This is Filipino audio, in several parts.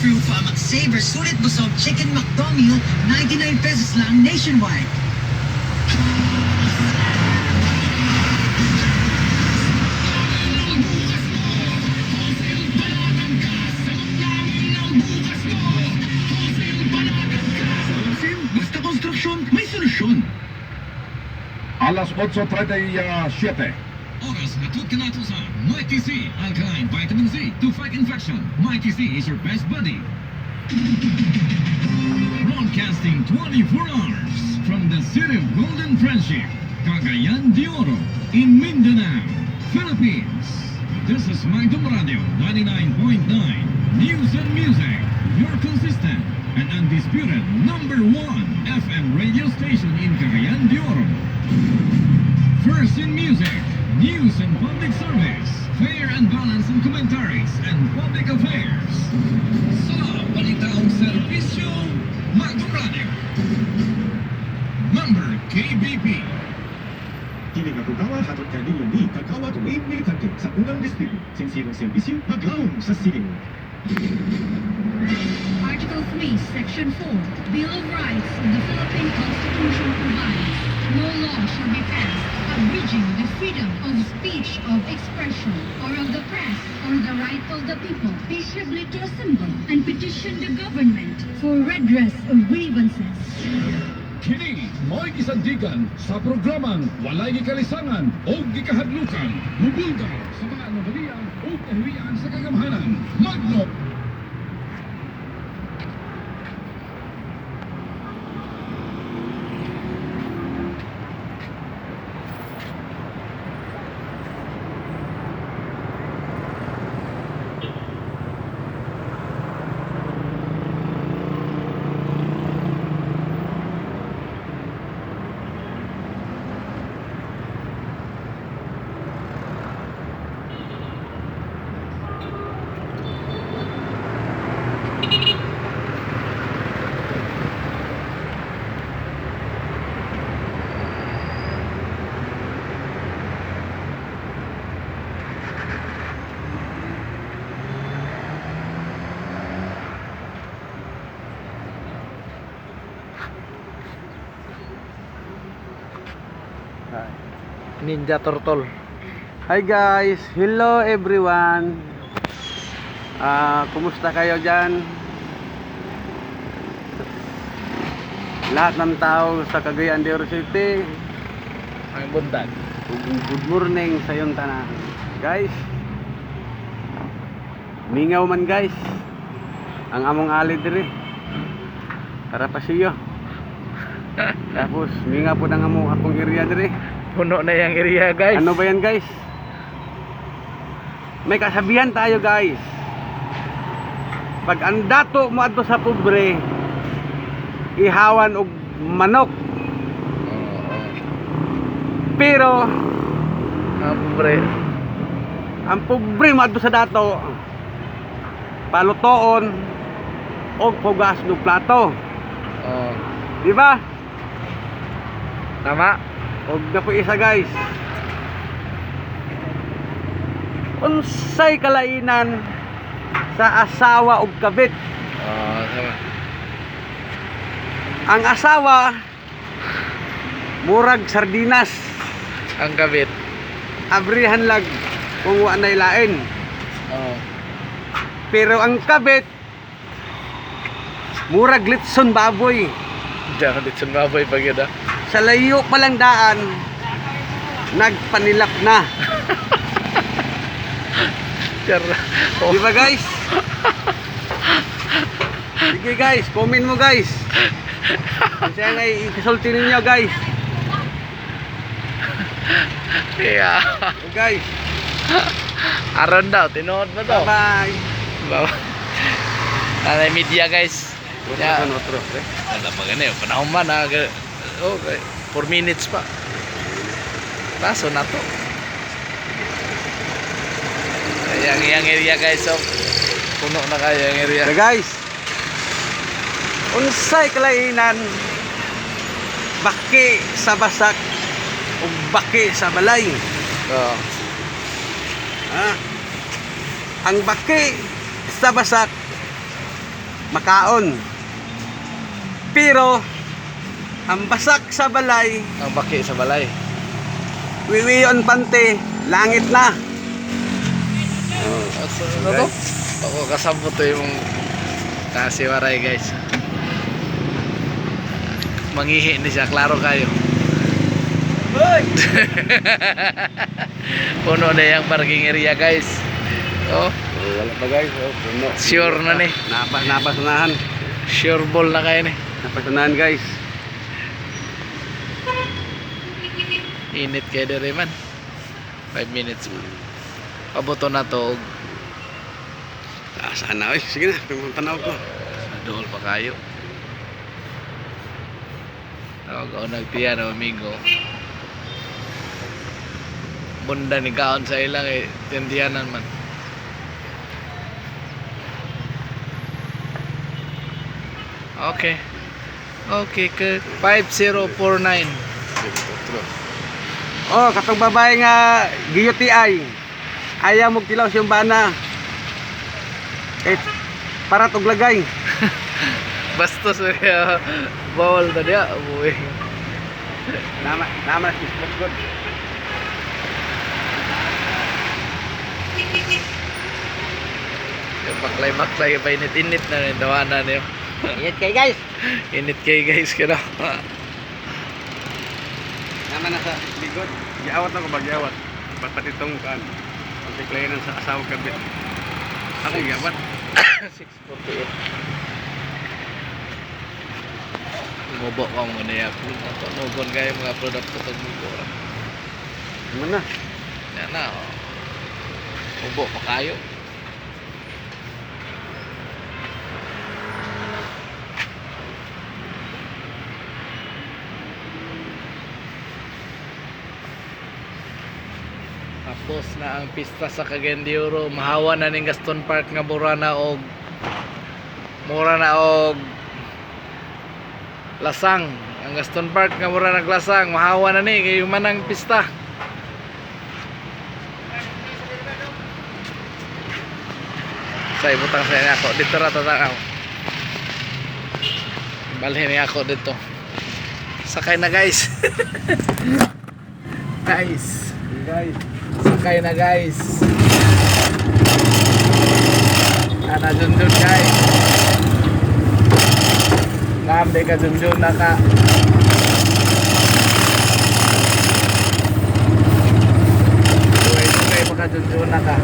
True Famak Saver Sulit Busog Chicken McDo-meal, 99 pesos lang nationwide. Basta konstruksyon, may solusyon. Alas 8:37. Oras hatid ka natin sa Mighty C, Alkaline Vitamin Z to fight infection. Mighty C is your best buddy. Broadcasting 24 hours from the city of Golden Friendship, Cagayan de Oro, in Mindanao, Philippines. This is Magdum Radio 99.9 News and Music, your consistent and undisputed #1 FM radio station in Cagayan de Oro. First in music, news and public service, fair and balanced in commentaries and public affairs. Sa balitaong serbisyo, Magdum Radio. Member KBP. Kini nga programa hatod kaninyo ni Kagawad Wayne Militante sa unang distrito. Sinsirong serbisyo, maglaom sa siling. Article 3, Section 4, Bill of Rights of the Philippine Constitution provides, no law shall be passed abridging the freedom of speech, of expression, or of the press, or the right of the people peaceably to assemble and petition the government for redress of grievances. Kini mo'y gisandigan sa programang Walay Gikalisangan o Gikahadlukan. Mubulgar sa mga anomalya o kahirian sa kagamhanan. Magno! Ninja Turtle. Hi guys, hello everyone. Kumusta kayo dyan? Lahat ng tao sa Cagayan de Oro City. Ang buntan. Good morning sa iyong tanan. Guys, mingaw man guys ang among ali diri para pasiyo. Tapos mingaw po ng akong area diri. Puno na yung area guys. Ano ba yan guys? May kasabihan tayo guys. Pag ang dato mo adto sa pobre, ihawan og manok. Pero ang pobre mo adto sa dato, palutoon og pugas no plato. Di ba? Tama. Og na po isa guys. Unsay kalainan sa asawa ug kabit? Tama. Ang asawa murag sardinas, Ang kabit. abrihan lag kung wa nay lain. Pero ang kabit murag litson baboy. Diyan dito sa baboy pag yun. Sa layo pa lang daan, nagpanilak na. Di ba guys? Sige guys, comment mo guys. Kasi nga ikasulti ninyo guys. Yeah. Guys, Aron daw, tinuod mo to. bye. Nanay media guys. Otro, otro. Wala pa ganun. Panahon man. Okay. 4 minutes pa. Paso na to. Yang area guys. So, puno na kayo yung area. Okay guys, unsay kalainan baki sa basak o baki sa balay? Ang baki sa basak makaon. Pero ang basak sa balay, Ang baki sa balay. wiwiyon pante, langit na. Ano to? Ako kasabot to yung kasiwaray guys. Mangihi ni siya, klaro kayo. Puno na yung parking area guys. Oh, Wala pa guys, puno. sure na ni. Napasunahan. Sure ball na kayo ni. Napasunahan guys. Init kayo dere man. 5 minutes mo. Pabuto na to. Sana sige na, tanaw ko. Dool pa kayo. Ako nagtiyan o amigo. Bunda ni kaon sa ilang tindihanan man. Okay. Okay, 5049. Oh, katong babae nga GUTI. Ayaw mo tilaw siyang bana. Para tuglagay. Bastos bawal na dia. Uy. Nama si Spot God. Yung baklay-baklay pa init-init na rin dawanan niyo. Init kay guys. Init kayo guys kano. Nama na sa ligod. Giawat na ko bagyawat. Pati itong kan. Ang tiklayan sa asawa kabit. Ako giawat. 648. Mubo ka mo na yan. Nugon kayo mga produkto pag mubo. Ano na? Yan na. Mubo pa kayo. Tapos na ang pista sa Cagayan de Oro. Mahawa na ning Gaston Park nga mura na og lasang. Ang Gaston Park nga mura naglasang. Mahawa na ni kay man ang pista. Sa ibutang sa ako dito ra tatanaw. Balhin ni ako dito. Sakay na guys. Guys. Sakay na guys. Ana junjun guys. Lambe ka junjun na ka. Tuway pa ka junjun na ka.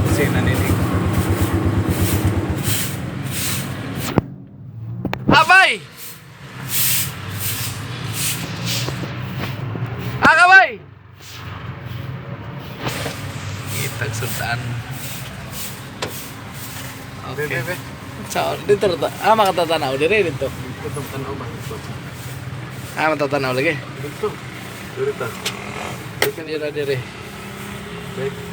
Kasi naninig. Abay! Akabay! Itag sundan. Okay. So, dito rata. Makatatanaw dire dito. Ito tanaw ba? Matatanaw lagi. Dito. Dito. Dito dire. Okay.